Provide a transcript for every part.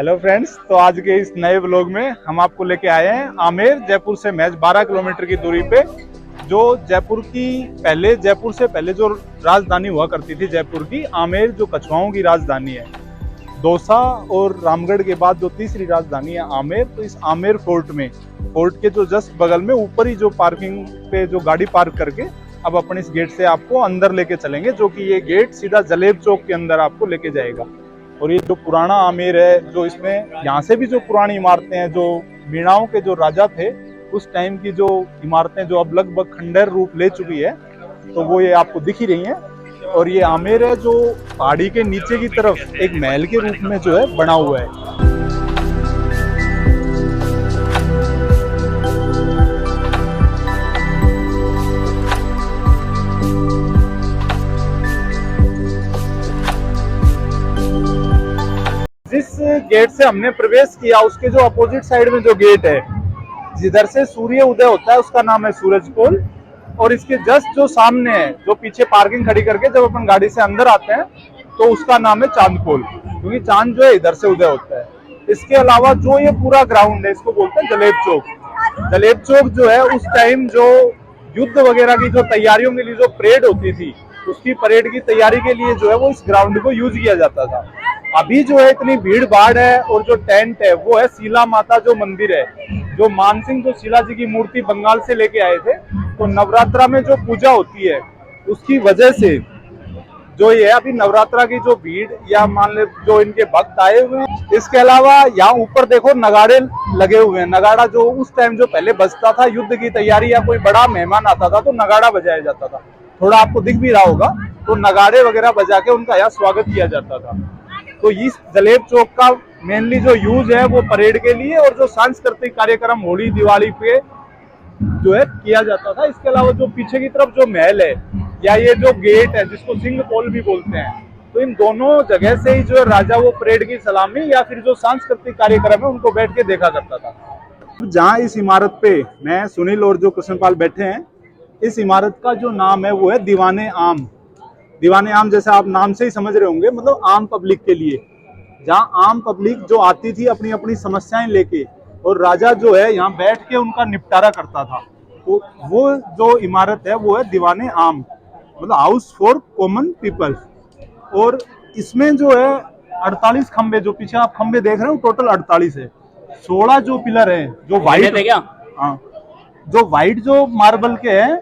Hello friends, तो आज के इस नए व्लॉग में हम आपको लेके आए हैं आमेर। जयपुर से महज 12 किलोमीटर की दूरी पे, जो जयपुर से पहले जो राजधानी हुआ करती थी जयपुर की, आमेर जो कछुआओं की राजधानी है। दौसा और रामगढ़ के बाद जो तीसरी राजधानी है आमेर। तो इस आमेर फोर्ट के जो जस्ट बगल में ऊपर ही जो पार्किंग पे जो गाड़ी पार्क करके अब अपन इस गेट से आपको अंदर लेके चलेंगे, जो कि ये गेट सीधा जलेब चौक के अंदर आपको लेके जाएगा। और ये जो पुराना आमेर है, जो इसमें यहाँ से भी जो पुरानी इमारतें हैं, जो मीणाओं के जो राजा थे उस टाइम की जो इमारतें, जो अब लगभग खंडहर रूप ले चुकी है, तो वो ये आपको दिख ही रही हैं। और ये आमेर है जो पहाड़ी के नीचे की तरफ एक महल के रूप में जो है बना हुआ है। जिस गेट से हमने प्रवेश किया उसके जो अपोजिट साइड में जो गेट है, जिधर से सूर्य उदय होता है, उसका नाम है सूरज पोल। और इसके जस्ट जो सामने है, जो पीछे पार्किंग खड़ी करके जब अपन गाड़ी से अंदर आते हैं, तो उसका नाम है चांद पोल, क्योंकि चांद जो है इधर से उदय होता है। इसके अलावा जो ये पूरा ग्राउंड है, इसको बोलते हैं जलेब चौक। जलेब चौक जो है उस टाइम जो युद्ध वगैरह की जो तैयारियों के लिए जो परेड होती थी, उसकी परेड की तैयारी के लिए जो है वो इस ग्राउंड को यूज किया जाता था। अभी जो है इतनी भीड़ भाड़ है, और जो टेंट है वो है शीला माता जो मंदिर है, जो मानसिंह जो शीला जी की मूर्ति बंगाल से लेके आए थे, तो नवरात्रा में जो पूजा होती है उसकी वजह से जो ये अभी नवरात्रा की जो भीड़, या मान ले जो इनके भक्त आए हुए हैं। इसके अलावा यहाँ ऊपर देखो नगाड़े लगे हुए हैं। नगाड़ा जो उस टाइम जो पहले बजता था, युद्ध की तैयारी या कोई बड़ा मेहमान आता था तो नगाड़ा बजाया जाता था। थोड़ा आपको दिख भी रहा होगा, तो नगाड़े वगैरह बजा के उनका यहाँ स्वागत किया जाता था। तो इस जलेब चौक का मेनली जो यूज है वो परेड के लिए, और जो सांस्कृतिक कार्यक्रम होली दिवाली पे जो है किया जाता था। इसके अलावा जो पीछे की तरफ जो महल है, या ये जो गेट है जिसको सिंह पोल भी बोलते हैं, तो इन दोनों जगह से ही जो है राजा वो परेड की सलामी या फिर जो सांस्कृतिक कार्यक्रम है उनको बैठ के देखा करता था। जहाँ इस इमारत पे मैं, सुनील और जो कृष्णपाल बैठे हैं, इस इमारत का जो नाम है वो है दीवाने आम। दीवाने आम जैसे आप नाम से ही समझ रहे होंगे, मतलब आम पब्लिक के लिए, जहाँ आम पब्लिक जो आती थी अपनी अपनी समस्याएं लेके, और राजा जो है यहाँ बैठ के उनका निपटारा करता था। तो वो जो इमारत है वो है दीवाने आम, मतलब हाउस फॉर कॉमन पीपल। और इसमें जो है 48 खंबे, जो पीछे आप खंबे देख रहे हो टोटल 48 है। 16 जो पिलर है जो वाइट है, क्या हाँ, जो वाइट जो मार्बल के हैं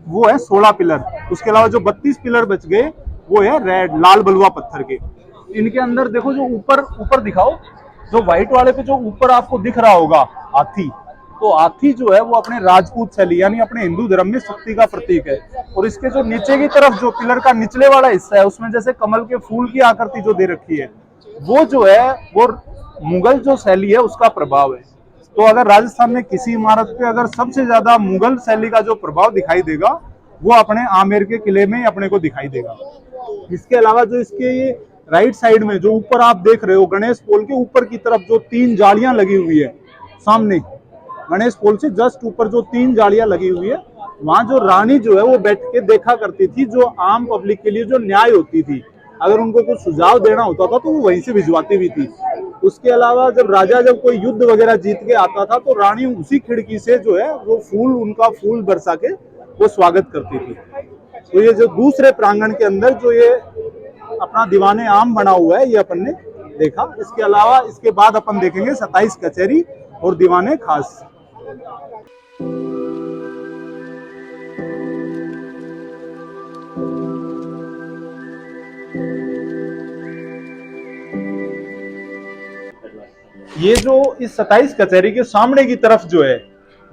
वो है 16 पिलर। उसके अलावा जो 32 पिलर बच गए वो है रेड, लाल बलुआ पत्थर के। इनके अंदर देखो, जो ऊपर दिखाओ, जो व्हाइट वाले पे जो ऊपर आपको दिख रहा होगा हाथी, तो हाथी जो है वो अपने राजपूत शैली यानी अपने हिंदू धर्म में शक्ति का प्रतीक है। और इसके जो नीचे की तरफ जो पिलर का निचले वाला हिस्सा है, उसमें जैसे कमल के फूल की आकृति जो दे रखी है, वो जो है वो मुगल जो शैली है उसका प्रभाव है। तो अगर राजस्थान में किसी इमारत पे अगर सबसे ज्यादा मुगल शैली का जो प्रभाव दिखाई देगा, वो अपने आमेर के किले में अपने को दिखाई देगा। इसके अलावा जो इसके ये राइट साइड में जो ऊपर आप देख रहे हो, गणेश पोल के ऊपर की तरफ जो 3 जालियां लगी हुई है, सामने गणेश पोल से जस्ट ऊपर जो 3 जालियां लगी हुई है, वहां जो रानी जो है वो बैठ के देखा करती थी, जो आम पब्लिक के लिए जो न्याय होती थी, अगर उनको कुछ सुझाव देना होता था तो वो वहीं से भिजवाती भी थी। उसके अलावा जब कोई युद्ध वगैरह जीत के आता था, तो रानी उसी खिड़की से जो है वो उनका फूल बरसा के वो स्वागत करती थी। तो ये जो दूसरे प्रांगण के अंदर जो ये अपना दीवाने आम बना हुआ है, ये अपन ने देखा। इसके अलावा इसके बाद अपन देखेंगे 27 कचहरी और दीवाने खास। ये जो इस 27 कचहरी के सामने की तरफ जो है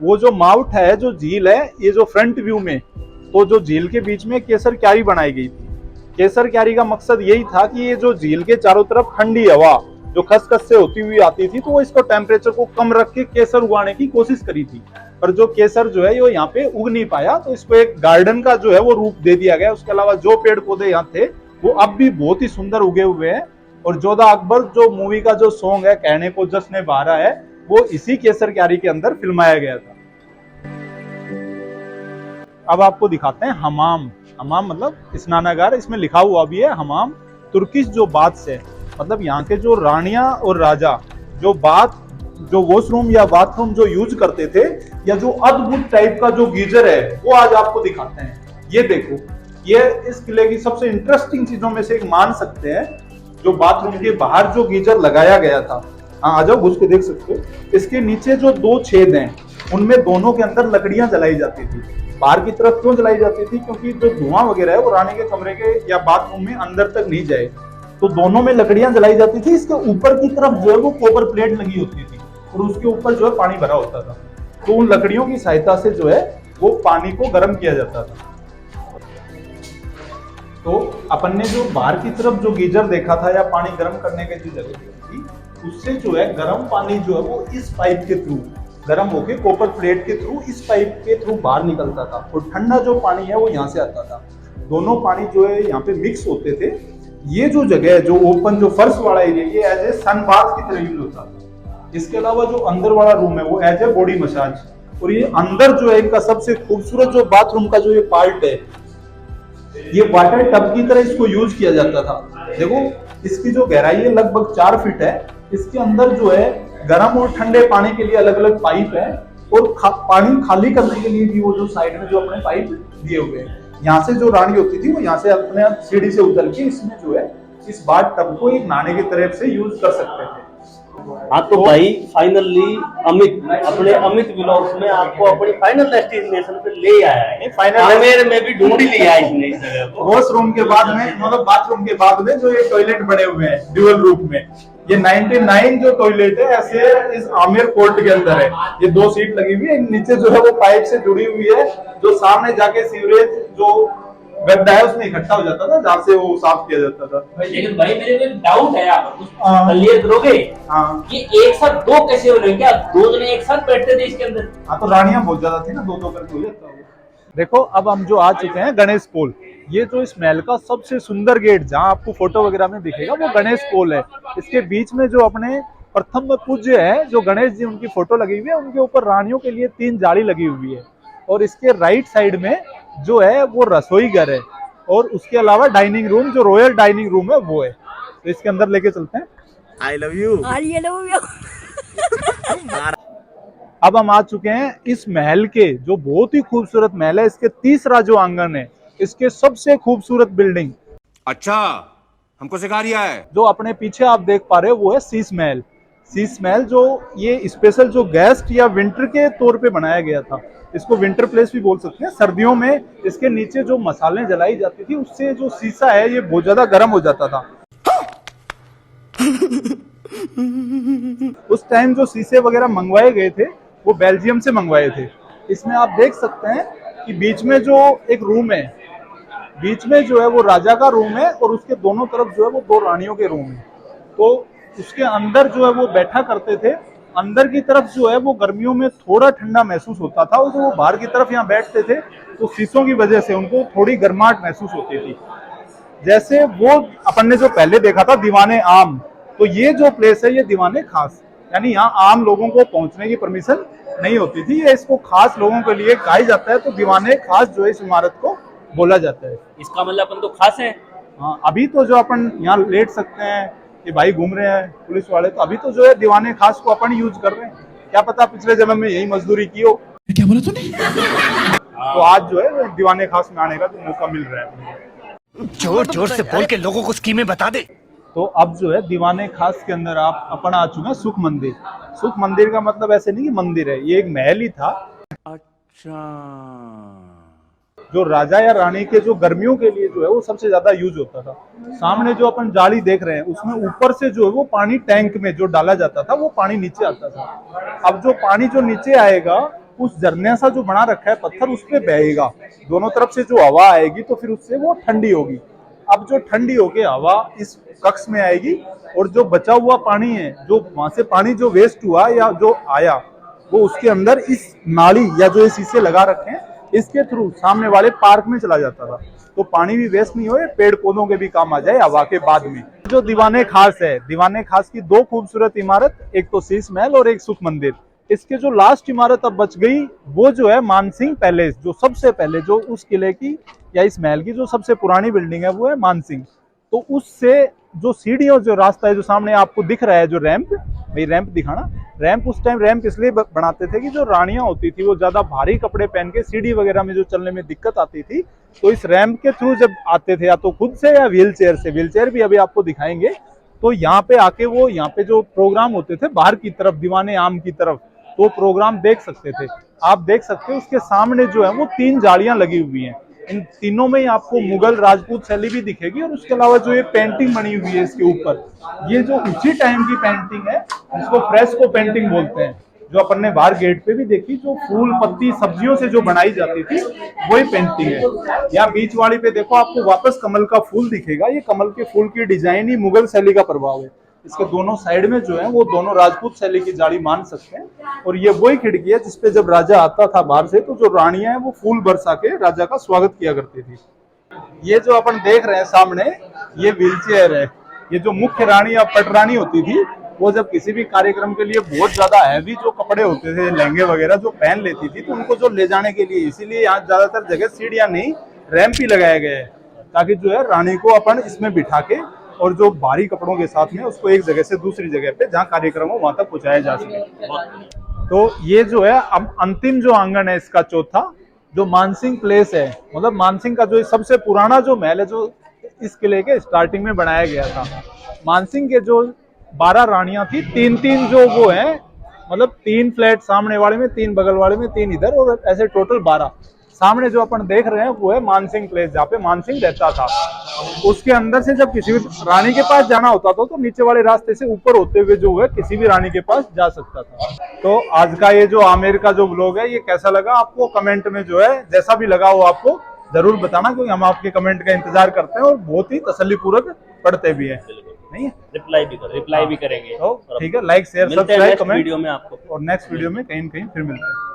वो जो माउट है, जो झील है, ये जो फ्रंट व्यू में, तो जो झील के बीच में केसर क्यारी बनाई गई थी। केसर क्यारी का मकसद यही था कि ये जो झील के चारों तरफ ठंडी हवा जो खसखस से होती हुई आती थी, तो वो इसको टेम्परेचर को कम रख के केसर उगाने की कोशिश करी थी। पर जो केसर जो है वो यहाँ पे उग नहीं पाया, तो इसको एक गार्डन का जो है वो रूप दे दिया गया। उसके अलावा जो पेड़ पौधे यहाँ थे वो अब भी बहुत ही सुंदर उगे हुए हैं। और जोधा अकबर जो मूवी का जो सॉन्ग है, कहने को जश्न बहारा है, वो इसी केसर क्यारी के अंदर फिल्माया गया था। अब आपको दिखाते हैं हमाम। हमाम मतलब स्नानागार, इसमें लिखा हुआ भी है हमाम। तुर्किश जो बात से मतलब यहाँ के जो रानियां और राजा जो वॉशरूम या बाथरूम जो यूज करते थे, या जो अद्भुत टाइप का जो गीजर है, वो आज आपको दिखाते हैं। ये देखो, ये इस किले की सबसे इंटरेस्टिंग चीजों में से एक मान सकते हैं। जो बाथरूम के बाहर जो गीजर लगाया गया था, हाँ आ जाओ घुस के देख सकते हो, इसके नीचे जो 2 छेद हैं, उनमें दोनों के अंदर लकड़ियां जलाई जाती थी। बाहर की तरफ क्यों जलाई जाती थी? क्योंकि जो धुआं वगैरह है वो रानी के कमरे के या बाथरूम में अंदर तक नहीं जाए, तो दोनों में लकड़ियां जलाई जाती थी। इसके ऊपर की तरफ जो है वो कॉपर प्लेट लगी होती थी और उसके ऊपर जो है पानी भरा होता था। तो उन लकड़ियों की सहायता से जो है वो पानी को गर्म किया जाता था। तो अपन ने जो बाहर की तरफ जो गीजर देखा था या पानी गर्म करने की जो जगह थी, उससे जो है गर्म पानी जो है वो इस पाइप के थ्रू गर्म होके कॉपर प्लेट के थ्रू इस पाइप के थ्रू बाहर निकलता था, और ठंडा जो पानी है वो यहाँ से आता था। दोनों पानी जो है यहाँ पे मिक्स होते थे। ये जो जगह है, जो ओपन जो फर्श वाला एरिया, ये एज ए सन बाथ की तरह यूज होता था। इसके अलावा जो अंदर वाला रूम है वो एज ए बॉडी मसाज, और ये अंदर जो है इनका सबसे खूबसूरत जो बाथरूम का जो ये पार्ट है, ये वाटर टब की तरह इसको यूज किया जाता था। देखो इसकी जो गहराई है लगभग 4 फीट है। इसके अंदर जो है गर्म और ठंडे पानी के लिए अलग अलग पाइप है, और पानी खाली करने के लिए भी वो जो साइड में जो अपने पाइप दिए हुए हैं। यहाँ से जो रानी होती थी वो यहाँ से अपने सीढ़ी से उतर के इसमें जो है इस बाथ टब को एक नहाने की तरफ से यूज कर सकते थे। हाँ तो भाई फाइनली अमित व्लॉग्स में आपको अपनी फाइनल डेस्टिनेशन पे ले आया है। फाइनल में भी ढूंढ ही लिया है इसने इस जगह को। वॉशरूम के बाद में, मतलब बाथरूम के बाद में जो ये टॉयलेट बने हुए हैं ड्यूअल रूप में, ये 99 जो टॉयलेट है ऐसे इस आमेर कोर्ट के अंदर है। ये 2 सीट लगी हुई है, नीचे जो है वो पाइप से जुड़ी हुई है, जो सामने जाके सीवरेज जो गड्ढा है उसमें इकट्ठा हो जाता था, जहाँ से वो साफ किया जाता था। लेकिन भाई मेरे को एक डाउट है, आप कुछ क्लियर करोगे? हाँ, ये एक साथ 2 कैसे हो रहे? क्या 2 जने एक साथ बैठते थे इसके अंदर? हाँ तो रानियां बहुत ज्यादा थी ना, 2-2 करके हो जाता है। देखो अब हम जो आ चुके हैं गणेश पोल। ये जो इस महल का सबसे सुंदर गेट, जहाँ आपको फोटो वगैरह में दिखेगा, वो गणेश पोल है। इसके बीच में जो अपने प्रथम पूज्य है जो गणेश जी, उनकी फोटो लगी हुई है। उनके ऊपर रानियों के लिए 3 जाली लगी हुई है, और इसके राइट साइड में जो है वो रसोई घर है, और उसके अलावा डाइनिंग रूम, जो रॉयल डाइनिंग रूम है वो है। तो इसके अंदर लेके चलते हैं। I love you. अब हम आ चुके हैं इस महल के, जो बहुत ही खूबसूरत महल है, इसके तीसरा जो आंगन है, इसके सबसे खूबसूरत बिल्डिंग। अच्छा, हमको सिखा रिया है। जो अपने पीछे आप देख पा रहे हो वो है शीश महल। शीश महल जो ये स्पेशल जो गेस्ट या विंटर के तौर पे बनाया गया था। इसको विंटर प्लेस भी बोल सकते हैं। सर्दियों में इसके नीचे जो मसाले जलाई जाती थी, उससे जो शीशा है ये बहुत ज्यादा गर्म हो जाता था। उस टाइम जो शीशे वगैरह मंगवाए गए थे वो बेल्जियम से मंगवाए थे। इसमें आप देख सकते हैं कि बीच में जो एक रूम है, बीच में जो है वो राजा का रूम है, और उसके दोनों तरफ जो है वो 2 रानियों के रूम है। तो उसके अंदर जो है वो बैठा करते थे। अंदर की तरफ जो है वो गर्मियों में थोड़ा ठंडा महसूस होता था, और जो वो बाहर की तरफ यहाँ बैठते थे तो शीशों की वजह से उनको थोड़ी गर्माहट महसूस होती थी। जैसे वो अपन ने जो पहले देखा था दीवाने आम, तो ये जो प्लेस है ये दीवाने खास, यानी यहाँ आम लोगों को पहुंचने की परमिशन नहीं होती थी। ये इसको खास लोगों के लिए कहा जाता है, तो दीवाने खास जो है इस इमारत को बोला जाता है। इसका मतलब अपन तो खास है। हाँ, अभी तो जो अपन यहाँ लेट सकते हैं कि भाई घूम रहे हैं पुलिस वाले, तो अभी तो जो है दीवाने खास को अपन यूज कर रहे हैं। क्या पता पिछले जन्म में यही मजदूरी की हो। क्या बोला तूने? तो आज जो है दीवाने खास में आने का जो मौका मिल रहा है। जोर जोर से बोल के लोगों को स्कीमें बता दे। तो अब जो है दीवाने खास के अंदर आप अपन आ चुके हैं सुख मंदिर। सुख मंदिर का मतलब ऐसे नहीं कि मंदिर है, ये एक महल ही था। अच्छा, जो राजा या रानी के जो गर्मियों के लिए जो है वो सबसे ज्यादा यूज होता था। सामने जो अपन जाली देख रहे हैं उसमें ऊपर से जो है वो पानी टैंक में जो डाला जाता था, वो पानी नीचे आता था। अब जो पानी जो नीचे आएगा उस झरने सा जो बना रखा है पत्थर, उस पे बहेगा। दोनों तरफ से जो हवा आएगी तो फिर उससे वो ठंडी होगी। अब जो ठंडी होके हवा इस कक्ष में आएगी, और जो बचा हुआ पानी है, जो वहां से पानी जो वेस्ट हुआ या जो आया, वो उसके अंदर इस नाली या जो ये शीशे लगा रखे हैं इसके थ्रू सामने वाले पार्क में चला जाता था। तो पानी भी वेस्ट नहीं होए, पेड़ पौधों के भी काम आ जाए हवा के बाद में। जो दीवाने खास है, दीवाने खास की 2 खूबसूरत इमारत, एक तो शीश महल और एक सुख मंदिर। इसके जो लास्ट इमारत अब बच गई वो जो है मानसिंह पैलेस, जो सबसे पहले जो उस किले की या इस महल की जो सबसे पुरानी बिल्डिंग है वो है मानसिंह। तो उससे जो सीढ़ियों जो रास्ता है जो सामने आपको दिख रहा है जो रैंप, भाई रैंप दिखाना। रैंप उस टाइम रैंप इसलिए बनाते थे कि जो रानियां होती थी वो ज्यादा भारी कपड़े पहन के सीढ़ी वगैरह में जो चलने में दिक्कत आती थी, तो इस रैंप के थ्रू जब आते थे या तो खुद से या व्हील चेयर से, व्हील चेयर भी अभी आपको दिखाएंगे, तो यहाँ पे आके वो यहाँ पे जो प्रोग्राम होते थे बाहर की तरफ दीवाने आम की तरफ, तो प्रोग्राम देख सकते थे। आप देख सकते हो उसके सामने जो है वो 3 जालियां लगी हुई हैं, इन तीनों में ही आपको मुगल राजपूत शैली भी दिखेगी, और उसके अलावा जो ये पेंटिंग बनी हुई है इसके ऊपर, ये जो उसी टाइम की पेंटिंग है इसको फ्रेस्को पेंटिंग बोलते हैं, जो अपन ने बाहर गेट पे भी देखी, जो फूल पत्ती सब्जियों से जो बनाई जाती थी वही पेंटिंग है। या बीच वाली पे देखो आपको वापस कमल का फूल दिखेगा, ये कमल के फूल की डिजाइन ही मुगल शैली का प्रभाव है। इसके दोनों साइड में जो है वो दोनों राजपूत शैली की जाली मान सकते हैं, और ये वही खिड़की है जिसपे जब राजा आता था बाहर से तो जो रानियां हैं वो फूल बरसा के राजा का स्वागत किया करती थी। ये जो अपन देख रहे हैं सामने, ये व्हील चेयर है। ये जो मुख्य रानी या पटरानी होती थी वो जब किसी भी कार्यक्रम के लिए बहुत ज्यादा हैवी जो कपड़े होते थे, लहंगे वगैरह जो पहन लेती थी, तो उनको जो ले जाने के लिए, इसीलिए यहाँ ज्यादातर जगह सीढ़ियां नहीं रैंप ही लगाया गया है, ताकि जो है रानी को अपन इसमें बिठा के और जो भारी कपड़ों के साथ में उसको एक जगह से दूसरी जगह पे जहाँ कार्यक्रम हो वहां तक पहुंचाया जा सके। तो ये जो है अब अंतिम जो आंगन है इसका चौथा, जो मानसिंह प्लेस है, मतलब मानसिंह का जो सबसे पुराना जो महल है जो इस किले के स्टार्टिंग में बनाया गया था। मानसिंह के जो 12 रानियां थी, 3-3 जो वो है, मतलब 3 फ्लैट सामने वाले में, 3 बगल वाले में, 3 इधर, और ऐसे टोटल 12। सामने जो अपन देख रहे हैं वो है मानसिंह प्लेस, जहाँ पे मानसिंह रहता था। उसके अंदर से जब किसी भी रानी के पास जाना होता था तो नीचे वाले रास्ते से ऊपर होते हुए जो है किसी भी रानी के पास जा सकता था। तो आज का ये जो आमेर का जो व्लॉग है ये कैसा लगा आपको, कमेंट में जो है जैसा भी लगा हो आपको जरूर बताना, क्योंकि हम आपके कमेंट का इंतजार करते हैं और बहुत ही तसल्लीपूर्वक पढ़ते भी है। नहीं है, रिप्लाई भी करेंगे। तो ठीक है, like share subscribe comment video में आपको, और नेक्स्ट वीडियो में कहीं न कहीं फिर मिलते हैं।